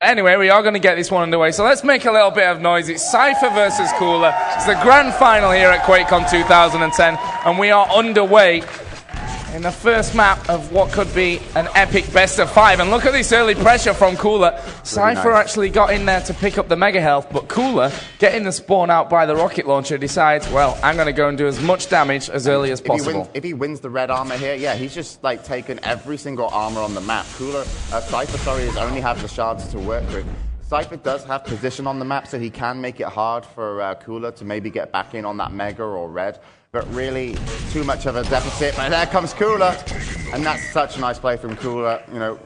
Anyway, we are going to get this one underway, so let's make a little bit of noise. It's Cypher versus Cooler. It's the grand final here at Quakecon 2010, and we are underway in the first map of what could be an epic best of 5. And look at this early pressure from Cooler. Cypher actually got in there to pick up the mega health, but Cooler, getting the spawn out by the rocket launcher, decides, well, I'm going to go and do as much damage as early as possible. If he wins the red armor here, yeah, he's just like taken every single armor on the map. Cypher, has only have the shards to work with. Cypher does have position on the map, so he can make it hard for Cooler to maybe get back in on that mega or red. But really, too much of a deficit. And there comes Cooler, and that's such a nice play from Cooler. You know,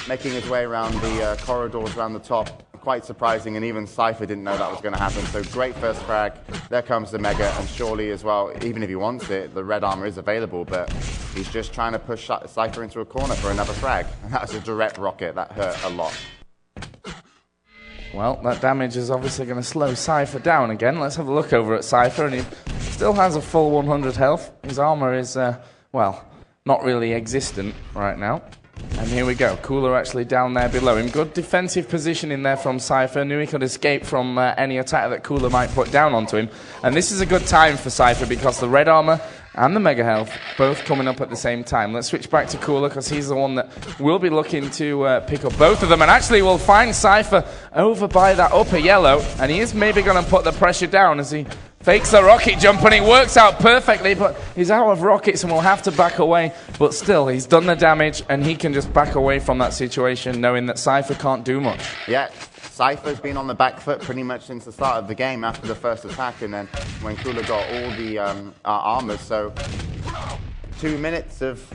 making his way around the corridors around the top. Quite surprising, and even Cypher didn't know that was going to happen. So great first frag. There comes the mega, and surely as well, even if he wants it, the red armor is available. But he's just trying to push Cypher into a corner for another frag, and that was a direct rocket that hurt a lot. Well, that damage is obviously going to slow Cypher down again. Let's have a look over at Cypher, and he still has a full 100 health. His armor is, well, not really existent right now. And here we go. Cooler actually down there below him. Good defensive position in there from Cypher. Knew he could escape from any attack that Cooler might put down onto him. And this is a good time for Cypher because the red armor and the mega health both coming up at the same time. Let's switch back to Cooler because he's the one that will be looking to pick up both of them. And actually we'll find Cypher over by that upper yellow. And he is maybe going to put the pressure down as he fakes the rocket jump, and it works out perfectly, but he's out of rockets and will have to back away. But still, he's done the damage, and he can just back away from that situation, knowing that Cypher can't do much. Yeah, Cypher's been on the back foot pretty much since the start of the game after the first attack, and then when Cooler got all the armors. So 2 minutes of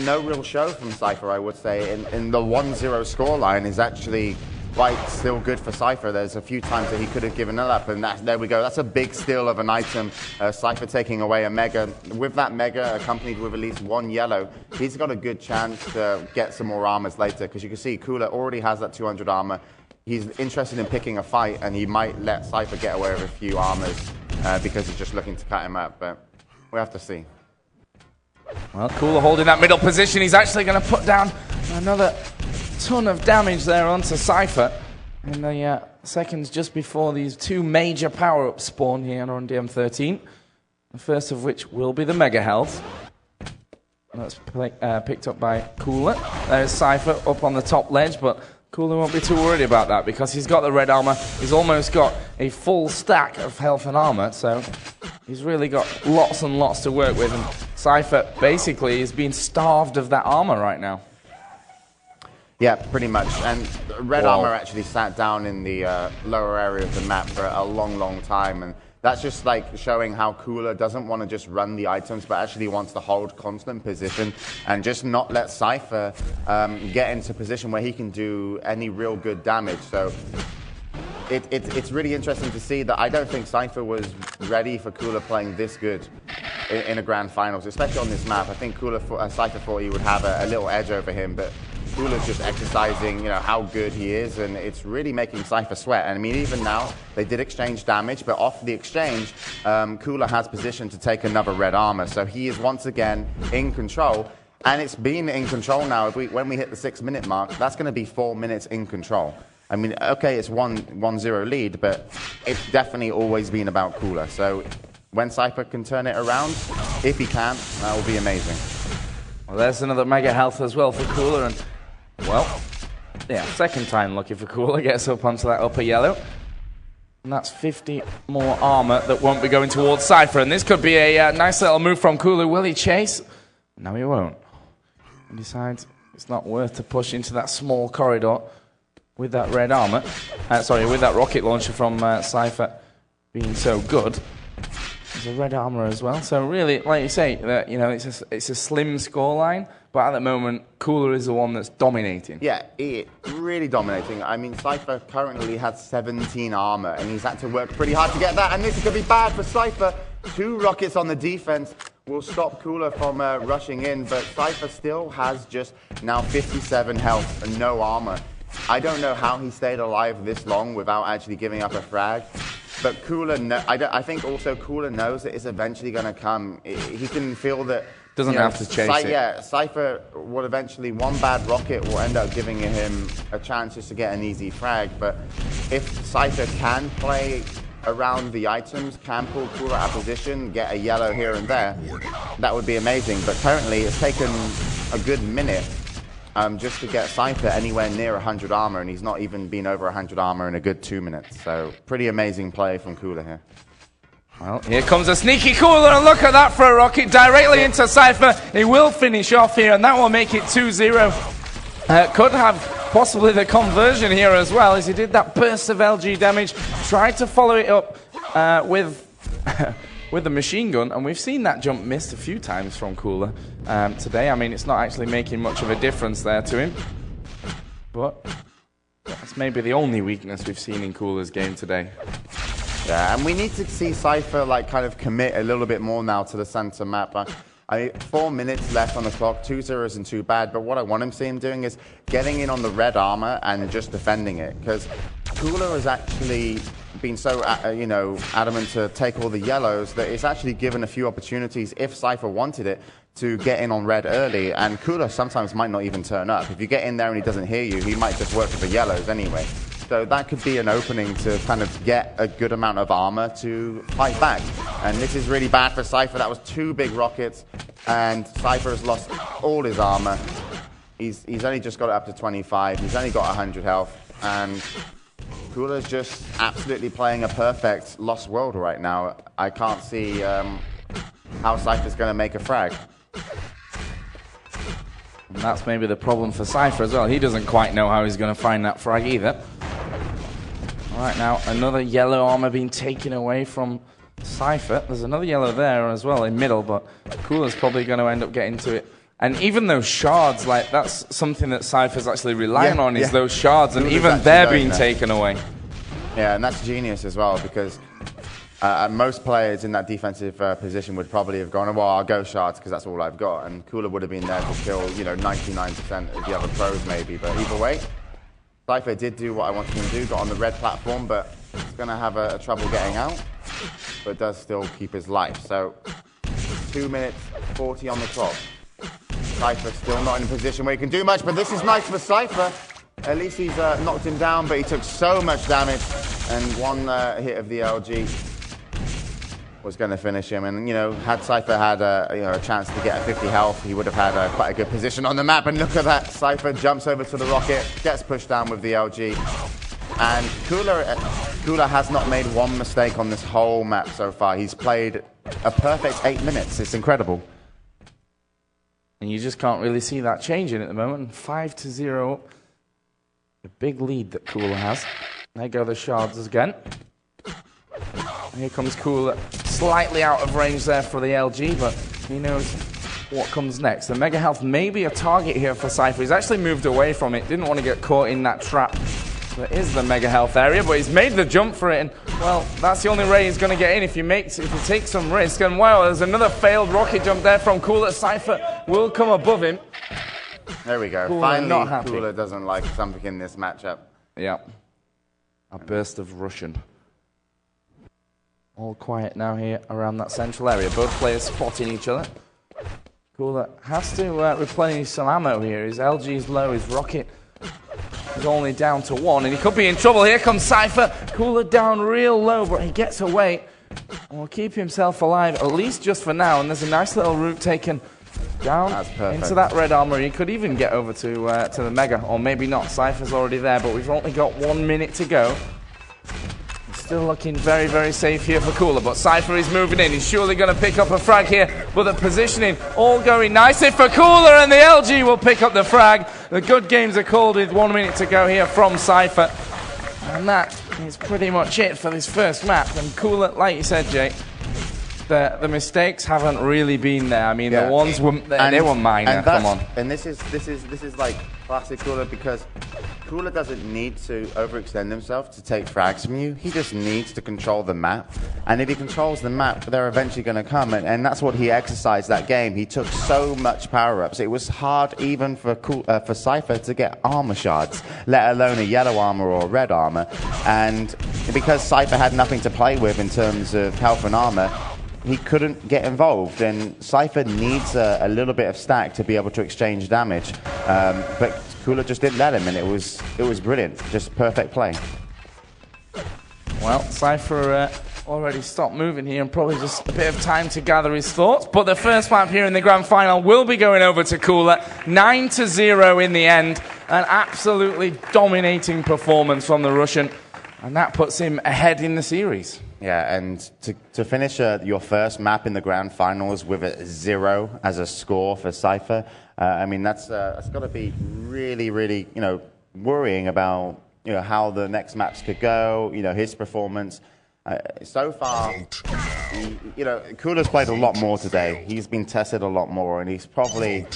no real show from Cypher, I would say. In the 1-0 scoreline is actually quite still good for Cypher. There's a few times that he could have given it up, and there we go. That's a big steal of an item. Cypher taking away a mega. With that mega accompanied with at least one yellow, he's got a good chance to get some more armors later, because you can see Cooler already has that 200 armor. He's interested in picking a fight, and he might let Cypher get away with a few armors because he's just looking to cut him up, but we have to see. Well, Cooler holding that middle position. He's actually going to put down another ton of damage there onto Cypher in the seconds just before these two major power-ups spawn here on DM13. The first of which will be the mega health. That's picked up by Cooler. There's Cypher up on the top ledge, but Cooler won't be too worried about that because he's got the red armor. He's almost got a full stack of health and armor, so he's really got lots and lots to work with. And Cypher basically is being starved of that armor right now. Yeah, pretty much. And red armor actually sat down in the lower area of the map for a long, long time. And that's just like showing how Cooler doesn't want to just run the items, but actually wants to hold constant position and just not let Cypher get into a position where he can do any real good damage. So it's really interesting to see that I don't think Cypher was ready for Cooler playing this good in a grand finals, especially on this map. I think Cypher thought he would have a little edge over him, but Cooler's just exercising, you know, how good he is, and it's really making Cypher sweat. And I mean, even now, they did exchange damage, but off the exchange, Cooler has position to take another red armor. So he is once again in control, and it's been in control now. When we hit the 6-minute mark, that's going to be 4 minutes in control. I mean, okay, it's 1-0 lead, but it's definitely always been about Cooler. So when Cypher can turn it around, if he can, that will be amazing. Well, there's another mega health as well for Cooler, and well, yeah, second time lucky for Cooler, gets up onto that upper yellow. And that's 50 more armor that won't be going towards Cypher. And this could be a nice little move from Cooler. Will he chase? No, he won't. He decides it's not worth to push into that small corridor with that red armor. With that rocket launcher from Cypher being so good. There's a red armor as well. So really, like you say, you know, it's a slim scoreline. But at the moment, Cooler is the one that's dominating. Yeah, really dominating. I mean, Cypher currently has 17 armor, and he's had to work pretty hard to get that. And this could be bad for Cypher. 2 rockets on the defense will stop Cooler from rushing in, but Cypher still has just now 57 health and no armor. I don't know how he stayed alive this long without actually giving up a frag. But Cooler, I think also Cooler knows that it's eventually going to come. He can feel that Doesn't have to chase it. Yeah, cypher will eventually, one bad rocket will end up giving him a chance just to get an easy frag. But if cypher can play around the items, can pull Cooler out of position, get a yellow here and there, that would be amazing. But currently, it's taken a good minute just to get cypher anywhere near 100 armor, and he's not even been over 100 armor in a good 2 minutes. So pretty amazing play from Cooler here. Well, here comes a sneaky Cooler, and look at that for a rocket directly into cypher. He will finish off here, and that will make it 2-0. Could have possibly the conversion here as well, as he did that burst of LG damage. Tried to follow it up with with the machine gun, and we've seen that jump missed a few times from Cooler today. I mean, it's not actually making much of a difference there to him, but that's maybe the only weakness we've seen in Cooler's game today. Yeah, and we need to see cypher like kind of commit a little bit more now to the center map. 4 minutes left on the clock. 2-0 isn't too bad, but what I want to see him doing is getting in on the red armor and just defending it, because Cooler has actually been so adamant to take all the yellows that it's actually given a few opportunities, if cypher wanted it, to get in on red early, and Cooler sometimes might not even turn up. If you get in there and he doesn't hear you, he might just work with the yellows anyway. So that could be an opening to kind of get a good amount of armor to fight back. And this is really bad for cypher. That was 2 big rockets, and cypher has lost all his armor. He's only just got it up to 25. He's only got 100 health, and Cooler's just absolutely playing a perfect Lost World right now. I can't see how cypher's going to make a frag. And that's maybe the problem for cypher as well. He doesn't quite know how he's going to find that frag either. All right, now another yellow armor being taken away from cypher. There's another yellow there as well in middle, but Cooler's probably going to end up getting to it. And even those shards, like, that's something that cypher's actually relying on, is those shards, and even they're being taken away. Yeah, and that's genius as well, because most players in that defensive position would probably have gone, well, I'll go shards because that's all I've got. And Cooler would have been there to kill, 99% of the other pros maybe. But either way, cypher did do what I wanted him to do, got on the red platform, but he's going to have a trouble getting out, but does still keep his life. So 2 minutes 40 on the clock. Cypher still not in a position where he can do much, but this is nice for cypher. At least he's knocked him down, but he took so much damage, and one hit of the LG was going to finish him. And, had cypher had a chance to get a 50 health, he would have had quite a good position on the map. And look at that, cypher jumps over to the rocket, gets pushed down with the LG. And Cooler has not made one mistake on this whole map so far. He's played a perfect 8 minutes. It's incredible. And you just can't really see that changing at the moment. 5-0. The big lead that Cooler has. There go the shards again. And here comes Cooler. Slightly out of range there for the LG, but he knows what comes next. The Mega Health may be a target here for cypher. He's actually moved away from it. Didn't want to get caught in that trap. There is the Mega Health area, but he's made the jump for it. And, well, that's the only way he's going to get in if he takes some risk. And, wow, there's another failed rocket jump there from Cooler. Cypher will come above him. There we go. Cooler finally, Cooler doesn't like something in this matchup. Yeah. A burst of Russian. All quiet now here around that central area. Both players spotting each other. Cooler has to replenish some ammo here. His LG's low, his rocket is only down to 1, and he could be in trouble. Here comes cypher. Cooler down real low, but he gets away and will keep himself alive, at least just for now. And there's a nice little route taken down into that red armor. He could even get over to the Mega, or maybe not. Cypher's already there, but we've only got 1 minute to go. Still looking very, very safe here for Cooler, but cypher is moving in. He's surely going to pick up a frag here, but the positioning all going nicely for Cooler, and the LG will pick up the frag. The good games are called with 1 minute to go here from cypher. And that is pretty much it for this first map. And Cooler, like you said, Jake, the mistakes haven't really been there. I mean, the ones were they were minor. Come on. And this is like classic Cooler, because Cooler doesn't need to overextend himself to take frags from you. He just needs to control the map. And if he controls the map, they're eventually going to come. And that's what he exercised that game. He took so much power-ups. It was hard even for cypher to get armor shards, let alone a yellow armor or a red armor. And because cypher had nothing to play with in terms of health and armor, he couldn't get involved. And cypher needs a little bit of stack to be able to exchange damage. But Cooler just didn't let him, and it was brilliant. Just perfect play. Well, cypher already stopped moving here and probably just a bit of time to gather his thoughts. But the first map here in the Grand Final will be going over to Cooler. 9-0 in the end. An absolutely dominating performance from the Russian. And that puts him ahead in the series. Yeah, and to finish your first map in the Grand Finals with a 0 as a score for cypher, I mean, that's got to be really, really, worrying about, how the next maps could go, his performance. So far, Cooler's played a lot more today. He's been tested a lot more, and he's probably,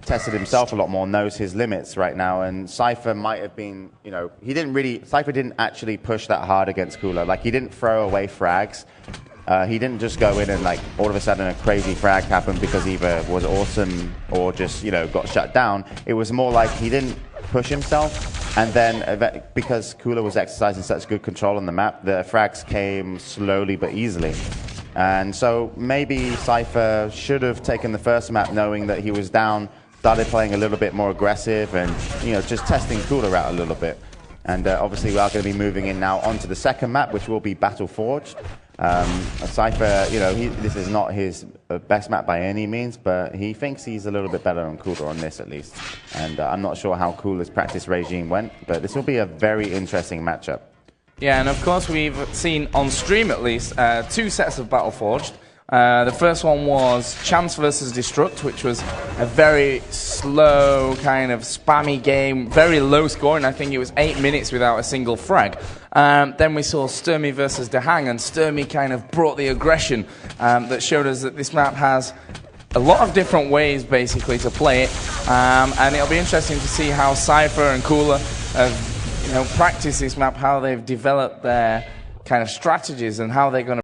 tested himself a lot more, knows his limits right now. And cypher might have been, cypher didn't actually push that hard against Cooler. Like, he didn't throw away frags. He didn't just go in and, all of a sudden a crazy frag happened because either was awesome or just, got shut down. It was more like he didn't push himself. And then, because Cooler was exercising such good control on the map, the frags came slowly but easily. And so maybe cypher should have taken the first map knowing that he was down, started playing a little bit more aggressive and, just testing Cooler out a little bit. And obviously we are going to be moving in now onto the second map, which will be Battle Forged. cypher, this is not his best map by any means, but he thinks he's a little bit better than Cooler on this at least. And I'm not sure how Cooler's practice regime went, but this will be a very interesting matchup. Yeah, and of course we've seen on stream at least 2 sets of Battle Forged. The first one was Chance versus Destruct, which was a very slow, kind of spammy game, very low scoring. I think it was 8 minutes without a single frag. Then we saw Sturmy versus Dehang, and Sturmy kind of brought the aggression that showed us that this map has a lot of different ways, basically, to play it. And it'll be interesting to see how cypher and Cooler have, practiced this map, how they've developed their kind of strategies, and how they're going to